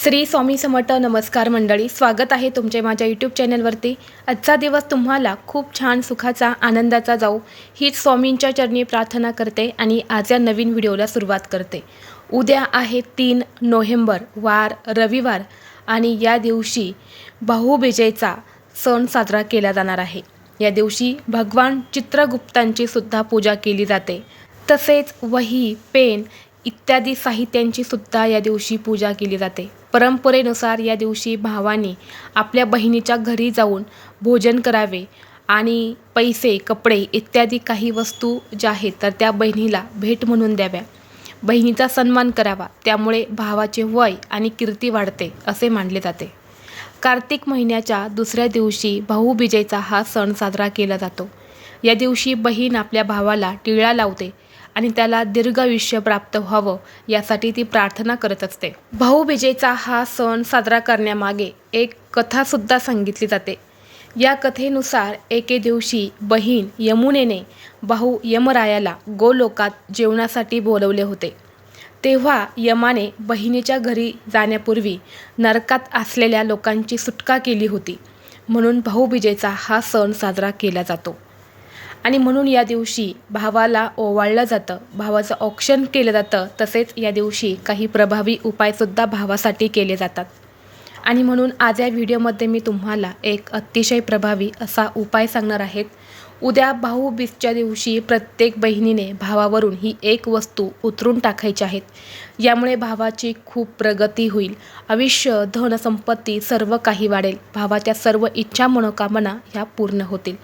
श्री स्वामी समर्थ. नमस्कार मंडळी, स्वागत आहे तुमचे माझ्या यूट्यूब चॅनलवरती. आजचा दिवस तुम्हाला खूप छान सुखाचा आनंदाचा जाऊ हीच स्वामींच्या चरणी प्रार्थना करते आणि आज या नवीन व्हिडिओला सुरुवात करते. उद्या आहे 3 नोव्हेंबर वार रविवार आणि या दिवशी भाऊबीजेचा सण साजरा केला जाणार आहे. या दिवशी भगवान चित्रगुप्तांची सुद्धा पूजा केली जाते. तसेच वही पेन इत्यादी साहित्यांची सुद्धा या दिवशी पूजा केली जाते. परंपरेनुसार या दिवशी भावाने आपल्या बहिणीच्या घरी जाऊन भोजन करावे आणि पैसे कपडे इत्यादी काही वस्तू ज्या आहेत तर त्या बहिणीला भेट म्हणून द्याव्या. बहिणीचा सन्मान करावा, त्यामुळे भावाचे वय आणि कीर्ती वाढते असे मानले जाते. कार्तिक महिन्याच्या दुसऱ्या दिवशी भाऊबीजेचा हा सण साजरा केला जातो. या दिवशी बहीण आपल्या भावाला टिळा लावते आणि त्याला दीर्घायुष्य प्राप्त व्हावं यासाठी ती प्रार्थना करत असते. भाऊबीजेचा हा सण साजरा करण्यामागे एक कथासुद्धा सांगितली जाते. या कथेनुसार एके दिवशी बहीण यमुनेने भाऊ यमरायाला गोलोकात जेवणासाठी बोलवले होते. तेव्हा यमाने बहिणीच्या घरी जाण्यापूर्वी नरकात असलेल्या लोकांची सुटका केली होती. म्हणून भाऊबीजेचा हा सण साजरा केला जातो आणि म्हणून या दिवशी भावाला ओवाळलं जातं, भावाचं औक्षण केलं जातं. तसेच या दिवशी काही प्रभावी उपायसुद्धा भावासाठी केले जातात. आणि म्हणून आज या व्हिडिओमध्ये मी तुम्हाला एक अतिशय प्रभावी असा उपाय सांगणार आहेत. उद्या भाऊबीजच्या दिवशी प्रत्येक बहिणीने भावावरून ही एक वस्तू उतरून टाकायची आहेत. यामुळे भावाची खूप प्रगती होईल. आयुष्य धनसंपत्ती सर्व काही वाढेल. भावाच्या सर्व इच्छा मनोकामना ह्या पूर्ण होतील.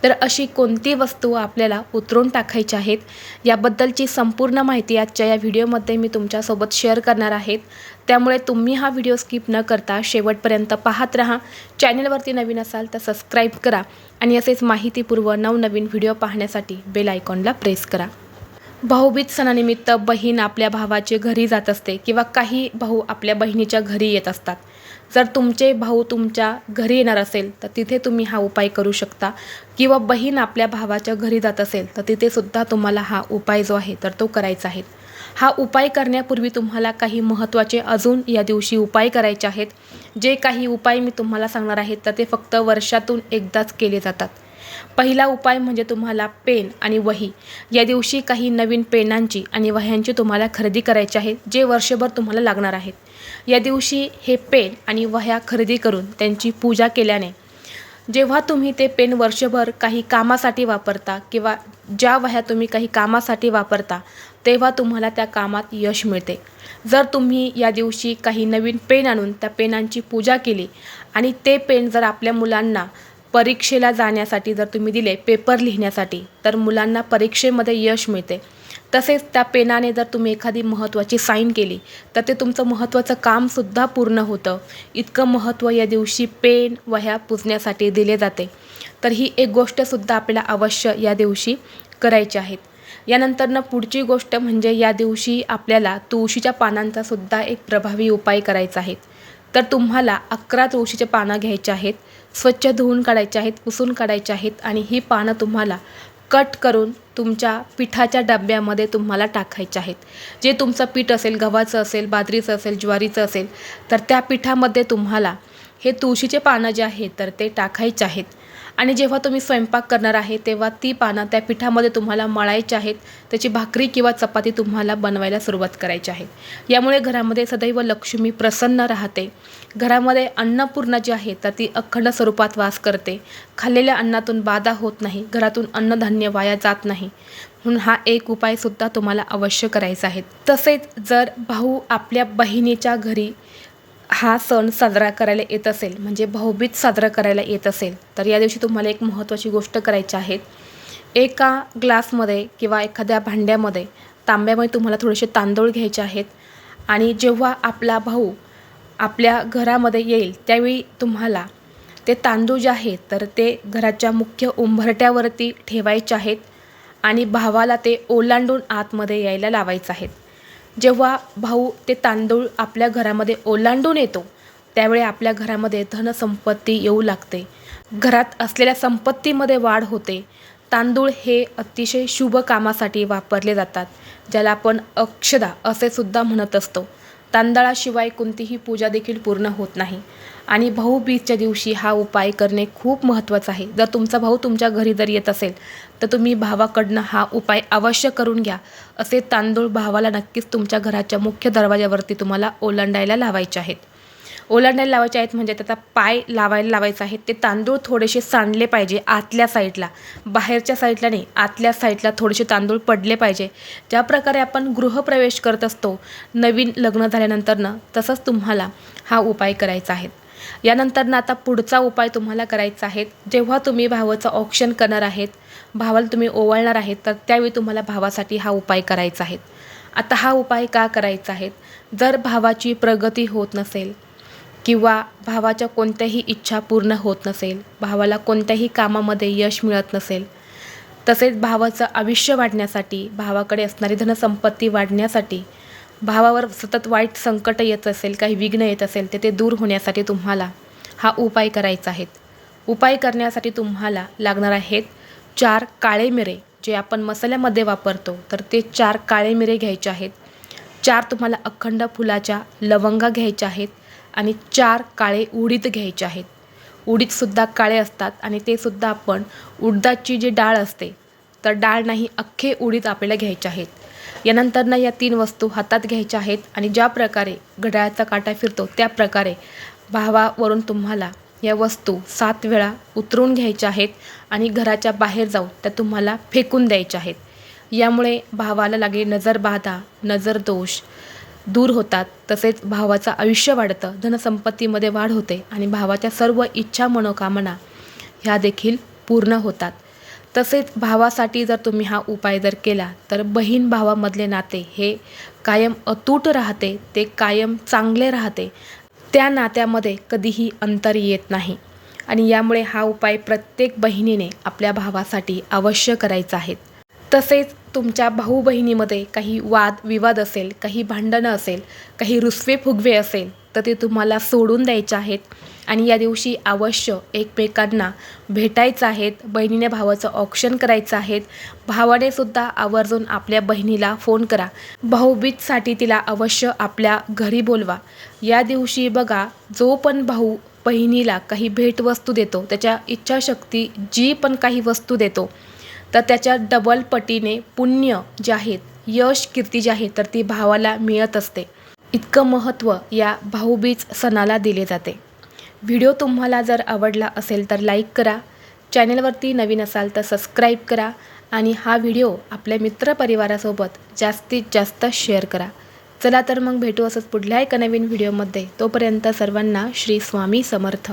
तर अशी कोणती वस्तू आपल्याला उतरून टाकायची आहेत याबद्दलची संपूर्ण माहिती आजच्या या व्हिडिओमध्ये मी तुमच्यासोबत शेअर करणार आहेत. त्यामुळे तुम्ही हा व्हिडिओ स्किप न करता शेवटपर्यंत पाहत राहा. चॅनलवरती नवीन असाल तर सबस्क्राईब करा आणि असेच माहितीपूर्व नवनवीन व्हिडिओ पाहण्यासाठी बेल आयकॉनला प्रेस करा. भाऊबीज सणानिमित्त बहीण आपल्या भावाच्या घरी जात असते किंवा काही भाऊ आपल्या बहिणीच्या घरी येत असतात. जर तुमचे भाऊ तुमच्या घरी येणार असेल तर तिथे तुम्ही हा उपाय करू शकता किंवा बहीण आपल्या भावाच्या घरी जात असेल तर तिथे सुद्धा तुम्हाला हा उपाय जो आहे तर तो करायचा आहे. हा उपाय करण्यापूर्वी तुम्हाला काही महत्त्वाचे अजून या दिवशी उपाय करायचे आहेत. जे काही उपाय मी तुम्हाला सांगणार आहे तर ते फक्त वर्षातून एकदाच केले जातात. पहिला उपाय म्हणजे तुम्हाला पेन आणि वही. या दिवशी काही नवीन पेनांची आणि वह्यांची तुम्हाला खरेदी करायची आहे जे वर्षभर तुम्हाला लागणार आहेत. या दिवशी हे पेन आणि वह्या खरेदी करून त्यांची पूजा केल्याने जेव्हा तुम्ही ते पेन वर्षभर काही कामासाठी वापरता किंवा ज्या वह्या तुम्ही काही कामासाठी वापरता तेव्हा तुम्हाला त्या कामात यश मिळते. जर तुम्ही या दिवशी काही नवीन पेन आणून त्या पेनांची पूजा केली आणि ते पेन जर आपल्या मुलांना परीक्षेला जाण्यासाठी जर तुम्ही दिले, पेपर लिहिण्यासाठी, तर मुलांना परीक्षेमध्ये यश मिळते. तसेच त्या पेनाने जर तुम्ही एखादी महत्त्वाची साईन केली तर ते तुमचं महत्त्वाचं कामसुद्धा पूर्ण होतं. इतकं महत्त्व या दिवशी पेन वह्या पुसण्यासाठी दिले जाते. तर ही एक गोष्टसुद्धा आपल्याला अवश्य या दिवशी करायची आहेत. यानंतरनं पुढची गोष्ट म्हणजे या दिवशी आपल्याला तुळशीच्या पानांचा सुद्धा एक प्रभावी उपाय करायचा आहे. तर तुम्हाला 11 तुळशीचे पानं घ्यायचे आहेत, स्वच्छ धुवून काढायचे आहेत, पुसून काढायचे आहेत आणि ही पानं तुम्हाला कट करून तुमच्या पिठाच्या डब्यामध्ये तुम्हाला टाकायचे आहेत. जे तुमचं पीठ असेल, गव्हाचं असेल, बाजरीचं असेल, ज्वारीचं असेल, तर त्या पिठामध्ये तुम्हाला हे तुळशीचे पानं जे आहेत तर ते टाकायचे आहेत. आणि जेव्हा तुम्ही स्वयंपाक करणार आहे तेव्हा ती पानं त्या पिठामध्ये तुम्हाला मळायची आहेत. त्याची भाकरी किंवा चपाती तुम्हाला बनवायला सुरुवात करायची आहे. यामुळे घरामध्ये सदैव लक्ष्मी प्रसन्न राहते. घरामध्ये अन्नपूर्णा जी आहे तर ती अखंड स्वरूपात वास करते. खाल्लेल्या अन्नातून बाधा होत नाही, घरातून अन्नधान्य वाया जात नाही. म्हणून हा एक उपायसुद्धा तुम्हाला अवश्य करायचा आहे. तसेच जर भाऊ आपल्या बहिणीच्या घरी हा सण साजरा करायला येत असेल, म्हणजे भाऊबीज साजरा करायला येत असेल, तर या दिवशी तुम्हाला एक महत्त्वाची गोष्ट करायची आहे. एका ग्लासमध्ये किंवा एखाद्या भांड्यामध्ये, तांब्यामध्ये तुम्हाला थोडेसे तांदूळ घ्यायचे आहेत आणि जेव्हा आपला भाऊ आपल्या घरामध्ये येईल त्यावेळी तुम्हाला ते तांदूळ जे आहेत तर ते घराच्या मुख्य उंबरठ्यावरती ठेवायचे आहेत आणि भावाला ते ओलांडून आतमध्ये यायला लावायचं आहे. जेव्हा भाऊ ते तांदूळ आपल्या घरामध्ये ओलांडून येतो त्यावेळी आपल्या घरामध्ये धनसंपत्ती येऊ लागते. घरात असलेल्या संपत्तीमध्ये वाढ होते. तांदूळ हे अतिशय शुभ कामासाठी वापरले जातात, ज्याला आपण अक्षदा असे सुद्धा म्हणत असतो. तांदळाशिवाय कोणतीही पूजा देखील पूर्ण होत नाही आणि भाऊबीजच्या दिवशी हा उपाय करणे खूप महत्त्वाचं आहे. जर तुमचा भाऊ तुमच्या घरी जर येत असेल तर तुम्ही भावाकडनं हा उपाय अवश्य करून घ्या. असे तांदूळ भावाला नक्कीच तुमच्या घराच्या मुख्य दरवाजावरती तुम्हाला ओलांडायला लावायचे आहेत. ओलांडायला लावायचे आहेत म्हणजे त्याचा पाय लावायचा आहे. ते तांदूळ थोडेसे सांडले पाहिजे आतल्या साईडला, बाहेरच्या साईडला नाही, आतल्या साईडला थोडेसे तांदूळ पडले पाहिजे. ज्या प्रकारे आपण गृहप्रवेश करत असतो नवीन लग्न झाल्यानंतरनं, तसंच तुम्हाला हा उपाय करायचा आहे. यानंतरनं आता पुढचा उपाय तुम्हाला करायचा आहे. जेव्हा तुम्ही भावाचं औक्षण करणार आहेत, भावाला तुम्ही ओवाळणार आहेत, तर त्यावेळी तुम्हाला भावासाठी हा उपाय करायचा आहे. आता हा उपाय का करायचा आहे? जर भावाची प्रगती होत नसेल किंवा भावाच्या कोणत्याही इच्छा पूर्ण होत नसेल, भावाला कोणत्याही कामामध्ये यश मिळत नसेल, तसेच भावाचं आयुष्य वाढण्यासाठी, भावाकडे असणारी धनसंपत्ती वाढण्यासाठी, भावावर सतत वाईट संकट येत असेल, काही विघ्न येत असेल, ते दूर होण्यासाठी तुम्हाला हा उपाय करायचा आहे. उपाय करण्यासाठी तुम्हाला लागणार आहेत 4 काळे मिरे, जे आपण मसाल्यामध्ये वापरतो, तर ते 4 काळे मिरे घ्यायचे आहेत. 4 तुम्हाला अखंड फुलाच्या लवंगा घ्यायच्या आहेत आणि 4 काळे उडीद घ्यायचे आहेत. उडीदसुद्धा काळे असतात आणि ते सुद्धा आपण उडदाची जी डाळ असते, तर डाळ नाही, अख्खे उडीद आपल्याला घ्यायचे आहेत. यानंतरनं या 3 वस्तू हातात घ्यायच्या आहेत आणि ज्या प्रकारे घड्याळाचा काटा फिरतो त्या प्रकारे भावावरून तुम्हाला या वस्तू 7 वेळा उतरून घ्यायच्या आहेत आणि घराच्या बाहेर जाऊन त्या तुम्हाला फेकून द्यायच्या आहेत. यामुळे भावाला लागेल नजरबाधा, नजरदोष दूर होतात. तसेच भावाचं आयुष्य वाढतं, धनसंपत्तीमध्ये वाढ होते आणि भावाच्या सर्व इच्छा मनोकामना ह्या देखील पूर्ण होतात. तसेच भावासाठी जर तुम्ही हा उपाय जर केला तर बहीण भावामधले नाते हे कायम अतूट राहते, ते कायम चांगले राहते. त्या नात्यामध्ये कधीही अंतर येत नाही आणि यामुळे हा उपाय प्रत्येक बहिणीने आपल्या भावासाठी अवश्य करायचा आहे. तसेच तुमच्या भाऊ बहिणीमध्ये काही वाद विवाद असेल, काही भांडणं असेल, काही रुसवे फुगवे असेल, तर ते तुम्हाला सोडून द्यायचे आहेत आणि या दिवशी अवश्य एकमेकांना भेटायचं आहेत. बहिणीने भावाचं औक्षण करायचं आहे. भावाने सुद्धा आवर्जून आपल्या बहिणीला फोन करा. भाऊबीजसाठी तिला अवश्य आपल्या घरी बोलवा. या दिवशी बघा, जो पण भाऊ बहिणीला काही भेटवस्तू देतो, त्याच्या इच्छाशक्ती जी पण काही वस्तू देतो, तर त्याच्या डबल पटीने पुण्य जे आहेत, यश कीर्ती जी आहे, तर ती भावाला मिळत असते. इतकं महत्त्व या भाऊबीज सणाला दिले जाते. व्हिडिओ तुम्हाला जर आवडला असेल तर लाईक करा. चॅनलवरती नवीन असाल तर सबस्क्राईब करा आणि हा व्हिडिओ आपल्या मित्रपरिवारासोबत जास्तीत जास्त शेअर करा. चला तर मग भेटू असंच पुढल्या एका नवीन व्हिडिओमध्ये. तोपर्यंत सर्वांना श्री स्वामी समर्थ.